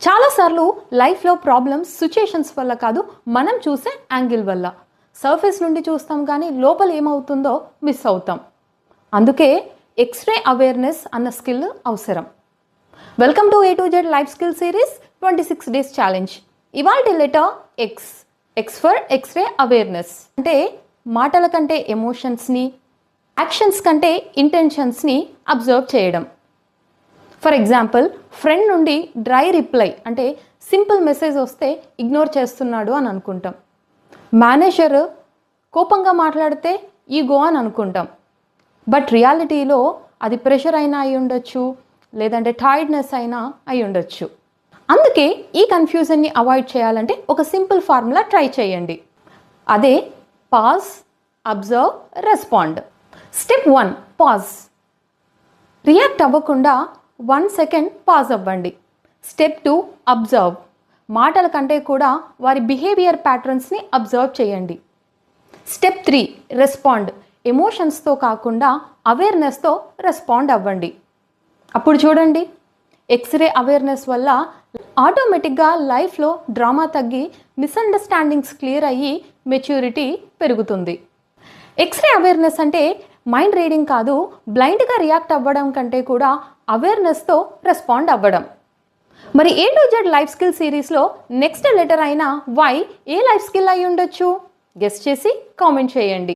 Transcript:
చాలాసార్లు లైఫ్లో problems situations వల్ల కాదు, మనం చూసే యాంగిల్ వల్ల. సర్ఫేస్ నుండి చూస్తాం కానీ లోపల ఏమవుతుందో మిస్ అవుతాం. అందుకే ఎక్స్రే అవేర్నెస్ అన్న స్కిల్ అవసరం. Welcome to A to Z life skill series 26 days challenge. ఇవాల్టి letter X. X for x ray awareness. అంటే మాటల కంటే ఎమోషన్స్ని, యాక్షన్స్ కంటే ఇంటెన్షన్స్ని అబ్జర్వ్ చేయడం. ఫర్ ఎగ్జాంపుల్, ఫ్రెండ్ నుండి డ్రై రిప్లై అంటే సింపుల్ మెసేజ్ వస్తే ఇగ్నోర్ చేస్తున్నాడు అని అనుకుంటాం. మేనేజర్ కోపంగా మాట్లాడితే ఈగో అని అనుకుంటాం. బట్ రియాలిటీలో అది ప్రెషర్ అయినా అయి ఉండొచ్చు, లేదంటే టైర్డ్నెస్ అయినా అయి ఉండొచ్చు. అందుకే ఈ కన్ఫ్యూజన్ని అవాయిడ్ చేయాలంటే ఒక సింపుల్ ఫార్ములా ట్రై చేయండి. అదే pause, observe, respond. Step 1, pause. React అవ్వకుండా 1 సెకండ్ పాజ్ అవ్వండి. Step 2, observe. మాటల కంటే కూడా వారి బిహేవియర్ ప్యాటర్న్స్ని అబ్జర్వ్ చేయండి. Step 3, respond. ఎమోషన్స్తో కాకుండా అవేర్నెస్తో రెస్పాండ్ అవ్వండి. అప్పుడు చూడండి, ఎక్స్రే అవేర్నెస్ వల్ల ఆటోమేటిక్గా లైఫ్లో డ్రామా తగ్గి మిస్అండర్స్టాండింగ్స్ క్లియర్ అయ్యి మెచ్యూరిటీ పెరుగుతుంది. ఎక్స్రే అవేర్నెస్ అంటే మైండ్ రీడింగ్ కాదు, బ్లైండ్గా రియాక్ట్ అవ్వడం కంటే కూడా అవేర్నెస్తో రెస్పాండ్ అవ్వడం. మరి A to Z life skill సిరీస్లో నెక్స్ట్ లెటర్ అయిన వై ఏ లైఫ్ స్కిల్ అయి ఉండొచ్చు? గెస్ చేసి కామెంట్ చేయండి.